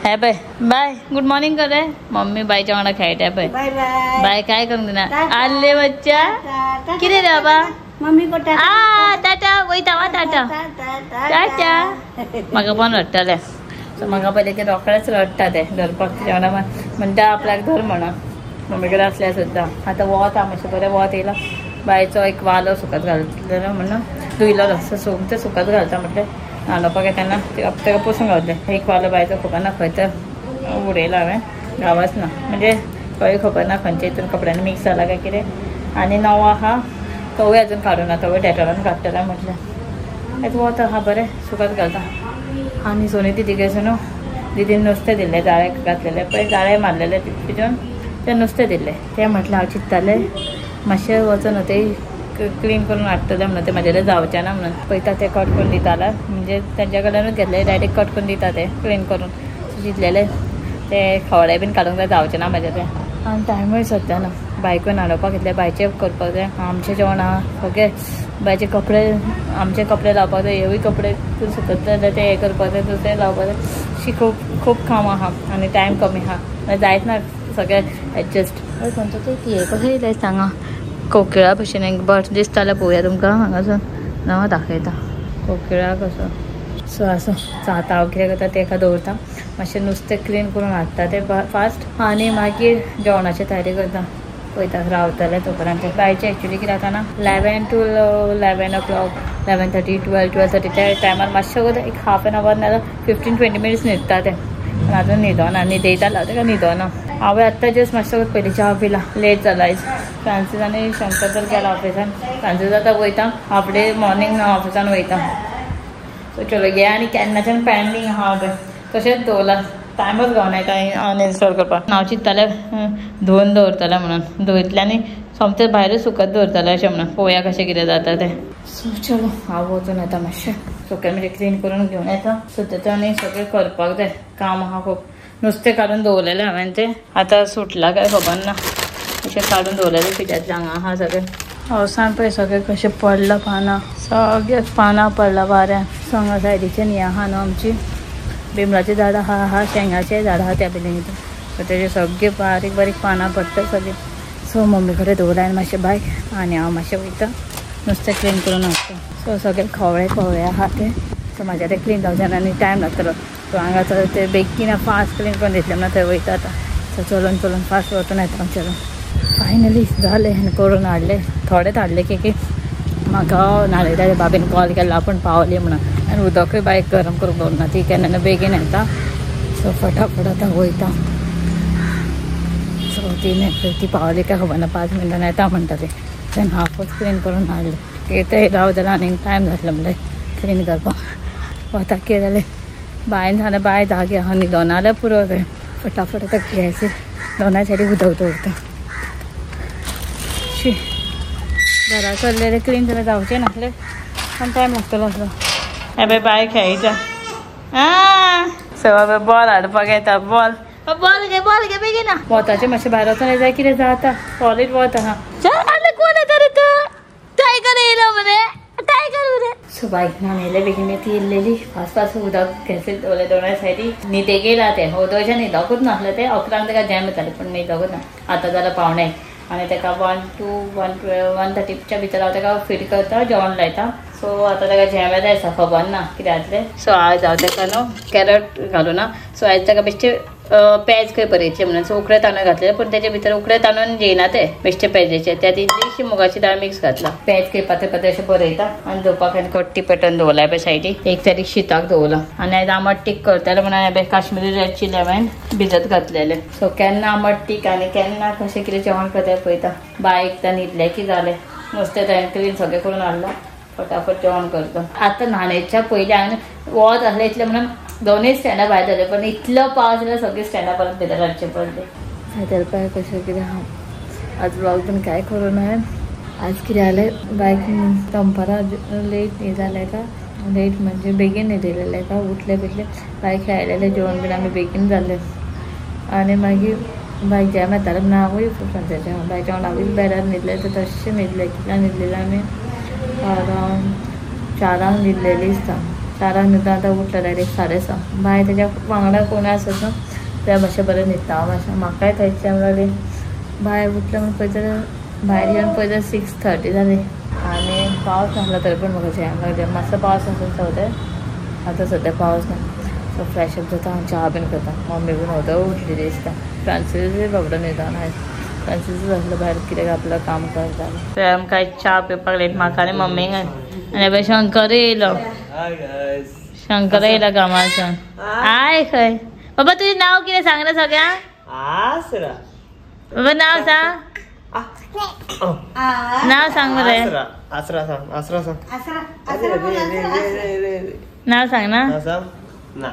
हे bye bye good morning कर रे mummy बायच्या वांगडा खेळटा बाय बाय बाय बाय काय करूंक दिना आले बच्चा कितें रे बाबा मम्मी को टाटा टाटा वयता वा टाटा टाटा म्हाका पण रडटले सो म्हाका पयलीं की रोखडेच रडटा ते धरपाक तुज्या वांगडा म्हणटा आपल्याक धर म्हणून मम्मी कडेन आसल्यार सुद्दां आतां वत मातशें बरें वत येयला बायचो एक वालो सुकत घालतलो म्हणून धुयलो रस्तो सोमते सुकत घालता म्हटलें न्हाणोवपाक येताना ताका पुसून घालतलें एक वालो बायचो खबर ना खंय तर उडयला हांवें गांवाच ना म्हणजे खंय खबर ना खंयच्या हितून कपड्यांनी मिक्स जाला काय कितें आनी नवो आहा तोवूय अजून काडूं ना तोवूय डेटॉलान काडटलें म्हटलें आयज वत आहा बरें सुकत घालता आनी सोनी दीदीक न्हू दीदीन नुस्तें दिल्लें जाळे घातलेलें पळय जाळे मारलेले तितून तें नुस्तें दिल्लें तें म्हटलें हांव चिंत्तालें मातशें वचून तें क्लीन करून हाडटलें म्हणून तें म्हाजेलें जावचें ना म्हणून पळयता तें कट करून दितालें म्हणजे तेंच्या कडल्यानूच घेतलें डायरेक्ट कट करून दिता तें क्लीन करून चिंतलेलें तें खवळे बीन काडूंक जाय जावचें ना म्हाजें तें आनी टायमूय सद्या ना बायकूय न्हाणोवपाक घेतलें बायचें करपाक जाय आमचें जेवण आहा सगळें बायचे कपडे आमचे कपडे लावपाक जाय हेवूय कपडे सुकत जाल्यार ते हें करपाक जाय दुसरें लावपाक जाय अशी खूब काम आहा आनी टायम कमी आहा जायत ना सगळें एडजस्ट खंयचो ती हें कशें येयलें सांगा कोकिळा भशेन एक बर्ड दिसता जाल्यार पळोवया तुमकां हांगासर नांव दाखयता कोकिळा कसो सो आसूं आतां हांव कितें करता तेका दवरता मातशें नुस्तें क्लीन करून हाडटा तें फास्ट आनी मागीर जेवणाची तयारी करता पळयता रावतलें तोपर्यंत बायचें एक्चुली कितें जाता ना 11 to 11 o'clock 11:30 12:30 त्या टायमार मातशें एक हाफ एन आवर नाजाल्यार 15-20 मिनिट्स न्हिदता तें अजून न्हिदोना न्हिदयतालो तेका न्हिदोना हांवें आत्तां जस्ट मातशें पयलीं च्या पिला लेट जाला आयज फ्रांसीस आनी शंकर तर गेला ऑफिसान फ्रांसीस आतां वयता हाफ डे मॉर्निंग ऑफिसान वयता सो चलो हे आनी केन्नाच्यान पेंडींग आहा हांवें तशेंच दवरला टायमूच गावना कांय अनइन्स्टॉल करपाक हांव चिंततालें धुवन दवरतलें म्हणून धुयतलें आनी सोमतें भायरूच सुकत दवरतलें अशें म्हणून पळोवया कशें कितें जाता तें सो चलो हांव वचून येता मातशें सगळें म्हणजे क्लीन करून घेवन येता सद्याचें आनी सगळें करपाक जाय काम आहा खूब नुस्तें काडून दवरलेलें हांवें तें आतां सुटलां काय खबर ना अशें काडून दवरलेलें पिड्यातलें हांगा आहा सगळें पावसान पळय सगळें कशें पडलां पानां सगळें पानां पडलां वाऱ्यान हांगा सायडीच्यान हें आहा न्हू आमची बिमलाची झाडां आहा शेंगाचें झाड आहा त्या बिल्डिंगेंतून सो तेजे सगळें बारीक बारीक पानां पडटा सगळीं सो मम्मी कडेन दवरला हांवें मातशें बायक आनी हांव मातशें वयता नुस्तें क्लीन करून हाडटा सो सगळें खवळे आहा ते सो म्हाज्या तें क्लीन जावचें आनी टायम लागतलो सो हांगा ते बेगीन फास्ट क्लीन करून दितलें म्हणून थंय वयता आतां सो चलून फास्ट वचून येता चलून फायनली जालें आनी करून हाडलें थोडेंच हाडलें की म्हाका नाडयता बाबेन कॉल केला आपूण पावली म्हणून आनी उदकूय बायक गरम करूंक दवरना ती केन्ना बेगीन येता सो फटाफट आतां वयता सो ती पावली काय खबर ना 5 मिनटान येता म्हणटाली तेन्ना हाफूच क्लीन करून हाडलें येता राव जाल्यार आनीक टायम जातलो म्हणलें क्लीन करपाक वता कितें जालें बायन जाल्यार बाय जागे आहा न्हिदोना जाल्यार पुरो जाय फटाफट आतां गॅसीर दोनाय सायडीक उदक दवरता शी घरा सरलेलें क्लीन जाल्यार जावचें नासलें आनी टायम लागतलो असलो हे बाय खेळटा सो बॉल हाडपाक येता बॉल घे बेगीन वताचें मातशें भायर वचून जाय कितें जाता सॉलीड वत आहा कोण येता रे तूं टायगर येयलो मरे टायगर मरे सो बायक न्हाणयलें बेगीन ती येयल्लेली फास्ट उदक गॅसीर दवरलें दोनाय सायडी न्हिदेक येयला तें उदकचें न्हिदोकूच नासलें तें 11 ताका जॅम येतालें पूण न्हिदोकूच ना आतां जाल्यार पावणे आनी ताका 1 to 1:30च्या भितर हांव ताका फीड करता जेवण लायता सो आतां ताका जॅम जाय आसा खबर ना कितें जातलें सो आयज हांव ताका न्हू कॅरट घालूं ना सो आयज ताका बेश्टें पेज खंय भरयचें म्हणून सो उकडे तांदूळ घातले पूण तेजे भितर उकडे तांदूळ जेयना ते बेश्टे पेजेचे त्यात इल्लीशी मुगाची दाळ मिक्स घातला पेज खंय पातळ पातळ अशें भरयता आनी दवरपाक आनी कट्टी पेटोवन दवरला हे सायडीक एक सायडीक शिताक दवरला आनी आयज आमट तीख करतलें म्हणून हांवें काश्मीरी रेड चिली हांवें भिजत घातलेलें सो केन्ना आमट तीख आनी केन्ना कशें कितें जेवण करता पळयता बाय एकदां न्हिदलें की जालें नुस्तें हांवें क्लीन सगळें करून हाडलां फटाफट जेवण करता आतां न्हाणयच्या पयलीं हांवें वत आसलें इतलें म्हणून दोनूय स्टँडा भायर जाले पण इतलो पावस जाल्यार सगळीं स्टँडा परत भितर हाडचे पडले खायतर पाय कशें कितें आहा आज ब्लॉग पण कांय करूं ना आज कितें जालें बायक दनपारां लेट हे जालें का लेट म्हणजे बेगीन न्हिदलेलें का उठले बिटले बायक खेळलेलें जेवण बीन आमी बेगीन जालें आनी मागीर बायक जॅम येतालें म्हणून हांवूय फ्रांसाच्या बायच्या वांगडा हांवूय बेडार न्हिदलें तर तशें न्हिदलें कितल्याक न्हिदलेलें आमी 4 न्हिदलेलीं दिसता तारा न्हिदता आतां उठला डायरेक्ट 6:30 बाय तेज्या वांगडा कोण आसत न्हू त्या मातशें बरें न्हिदता हांव मातशें म्हाकाय थंयचे लागली बाय उठलें म्हणून पळयत जाल्यार भायर येवन पळयत जाल्यार 6:30 जाली आनी पावस नासलो तरी पूण म्हाका जेम लागलें मातसो पावस आसून सवते आतां सद्या पावस ना सो फ्रेशअप जाता हांव च्या बीन करता मम्मी बीन होतो उठली दिसता फ्रांसीसूय बाबडो न्हिदोन आयज फ्रांसीसूच आसलो भायर कित्याक आपलं काम करता ते आमकां च्या पिवपाक लेट म्हाका आनी मम्मीक आनी बाय शंकर येयलो शंकर येयला कामासान आय खंय बाबा तुजें नांव कितें सांग रे सगळ्यांक बाबा नांव सांग नांव सांग मरे नांव सांग ना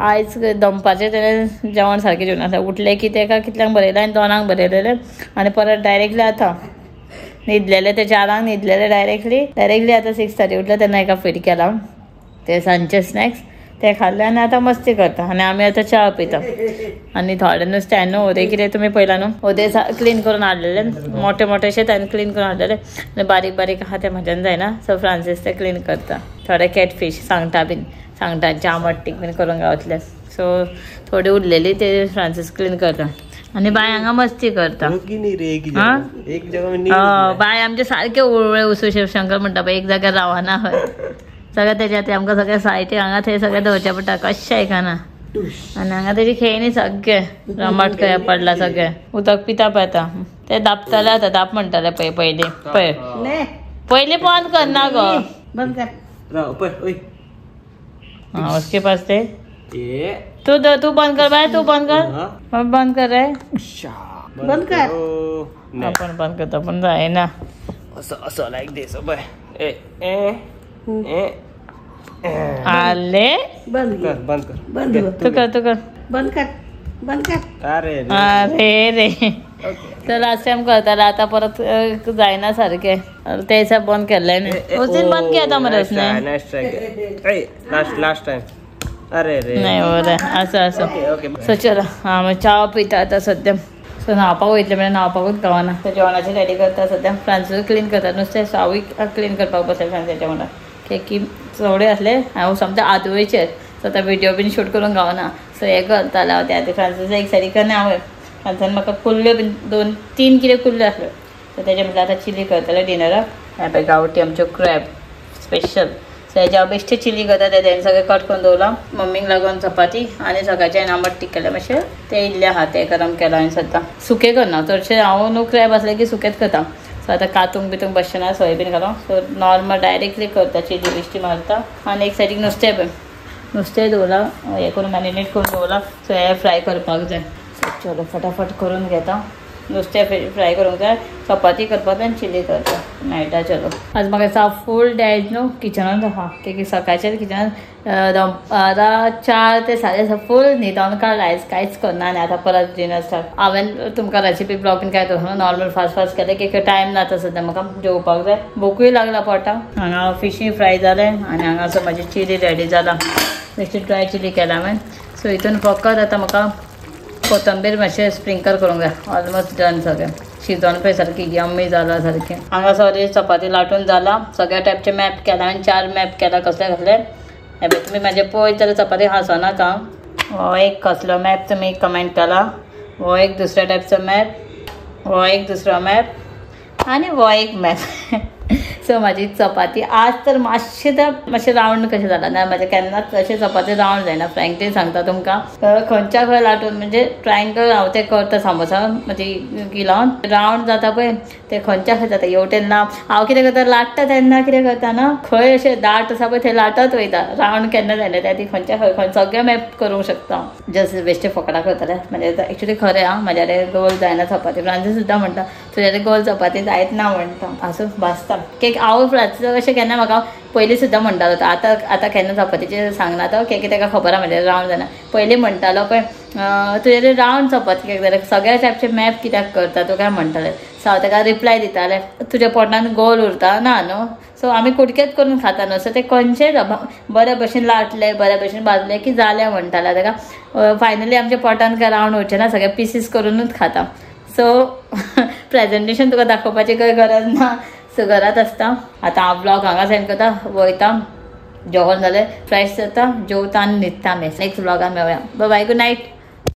आयज दनपारचें तेणें जेवण सारकें जेवण आसा उठलें की तेका कितल्यांक बरयलें आनी 2 बरयलेलें आनी परत डायरेक्टली आतां न्हिदलेले ते 4 न्हिदलेले डायरेक्टली आतां 6:30 उठले तेन्ना एका फीड केला ते सांजचे स्नॅक्स ते खाल्ले आनी आतां मस्ती करता आनी आमी आतां च्या पिता आनी थोडे नुस्तें न्हू ओदे कितें तुमी पयला न्हू ओदे क्लीन करून हाडलेले मोटे मोटेशे ताणें क्लीन करून हाडलेले आनी बारीक बारीक आहा ते म्हाज्यान जायना सो फ्रांसीस ते क्लीन करता थोडे कॅटफीश सांगटांचे आमटीक बीन करूंक गावतले सो थोडी उरलेली ते फ्रांसीस क्लीन करता आनी बाय हांगा मस्ती करता बाय आमचे सारके उळवे उसुशे शंकर म्हणटा पळय एक जाग्यार रावना खंय सगळें तेच्या ते आमकां सगळें सायटी हांगा थंय सगळें दवरचें पडटा कशें आयकना आनी हांगा तेजी खेळणी सगळे रमट कहें पडला सगळें उदक पिता पळयता ते दापताले आतां दाप म्हणटाले पळय पयलीं बंद करना गो बंद कर हाँ उसके पास थे तू बंद कर भाई तू बंद कर बंद कर रे बंद कर आपण बंद करतो पण जायना असं लाईक दिस बाय आले बंद कर बंद कर बंद तू कर बंद कर अरे रे तर लास्ट टाइम करताले आता परत जायना सारखे ते हिसाब बंद केल्ले न्ही उसीन बंद केला मरे उसने लास्ट टाइम अरे रे नाही बरें असं सो चला हांव च्या पिता आतां सद्या सो न्हावपाक वयतलें म्हणजे न्हावपाकूच गावना तर जेवणाचें रेडी करता सद्या फ्रांसूय क्लीन करता नुस्तें सावूय क्लीन करपाक बसलें फ्रांसाच्या वांगडा की चवडे आसले हांव समजा आदोळेचेर सो आतां व्हिडिओ बीन शूट करूंक गावना सो हें करतालें हांव त्या फ्रांसीस एक सायडीक आनी हांव फ्रांसान म्हाका कुल्ल्यो बीन 2-3 कितें कुल्ल्यो आसल्यो सो तेजे म्हटल्यार आतां चिली करतलें डिनराक हे पळय गांवठी आमच्यो क्रॅब स्पेशल सो हेज्या बेश्टे चिली करता ते तेणें सगळें कट करून दवरला मम्मीक लागून चपाती आनी सकाळचें आमट टीक केलें मातशें ते इल्लें आहा ते गरम केलां हांवें सद्दां सुकें करना चडशें हांव न्हू क्रॅब आसलें की सुकेंच करता सो आतां कातूंक बितूंक बसचें ना सोयाबीन घालून सो नॉर्मल डायरेक्टली करता चिली बिश्टी मारता आनी एक सायडीक नुस्तें दवरलां हें करून मॅरिनेट करून दवरलां सो हें फ्राय करपाक जाय चलो फटाफट करून घेता नुस्तें फ्राय करूंक जाय चपाती करपाक जाय आनी चिली करता मेळटा चलो आज म्हाका दिसता फूल डे आयज न्हू किचनांत आहा की सकाळचें किचनांत 4 ते 6:30 फूल न्हिदोन काडला आयज कांयच करना आनी आतां परत डिनर स्टार्ट हांवें तुमकां रेसिपी ब्लॉग बीन काय दवरना नॉर्मल फास्ट केलें की टायम ना आतां सद्या म्हाका जेवपाक जाय भूकूय लागला पोटाक हांगा फिशी फ्राय जालें आनी हांगासर म्हाजी चिली रेडी जाला बेश्टी ड्राय चिली केला हांवें सो हितून फकत आतां म्हाका कोथंबीर मातशें स्प्रिंकल करूंक जाय ऑलमोस्ट डन सगळें शिजोन पळय सारकी यम्मी जाला सारकें हांगा सगळी चपाती लाटून जाला सगळ्या टायपचे मॅप केला हांवें 4 मॅप केला कसले हे पळय तुमी म्हाजे पळयत जाल्यार चपाती हांसोनाका हो एक कसलो मॅप तुमी कमेंट केला हो एक दुसऱ्या टायपचो मॅप हो एक दुसरो मॅप आनी हो एक मॅप सो म्हाजी चपाती आज तर मातशें रावंड कशें जाला ना म्हाजें केन्नाच अशें चपाती रावंड जायना फ्रँकली सांगता तुमकां खंयच्या खंय लाटून म्हणजे ट्रायंगल हांव तें करता सामोसा म्हणजे लावन रावंड जाता पळय ते खंयच्या खंय जाता हेवटेन ना हांव कितें करता लाटता तेन्ना कितें करता ना खंय अशें दाट आसा पळय थंय लाटत वयता रावंड केन्ना जायना त्या ती खंयच्या खंय सगळें मॅप करूंक शकता जस्ट बेश्टे फकडां करतलें म्हणजे एक्चुली खरें हां म्हाज्या कडेन गोल जायना चपाती फ्रांसीस सुद्दां म्हणटा तुज्या कडेन गोल चपाती जायत ना म्हणटा आसूं भाजता केक हांव फ्रांसीस अशें केन्ना म्हाका पयलीं सुद्दां म्हणटालो तो आतां केन्ना चपातीचें सांगना तो केक ताका खबर आहा म्हणजे रावंड जायना पयलीं म्हणटालो पळय तुजे कडेन रावंड चपाती केक जाल्यार सगळ्या टायपचे मॅप कित्याक करता तो काय म्हणटाले सो हांव ताका रिप्लाय दितालें तुज्या पोटान गोल उरता ना न्हू सो आमी कुडकेच करून खाता न्हू सो ते खंयचे बऱ्या भशेन लाटले बऱ्या भशेन भाजले की जालें म्हणटाले ताका फायनली आमच्या पोटान काय रावंड उरचें ना सगळे पीसीस करूनच खाता सो प्रेजेंटेशन तुका दाखोवपाची खंय गरज ना सो घरात आसता आतां हांव ब्लॉग हांगा सेंड करता वयता जेवण जालें फ्रेश जाता जेवता आनी न्हिदता आमी नेक्स्ट व्लॉगान मेळुया बाय बाय गुड नायट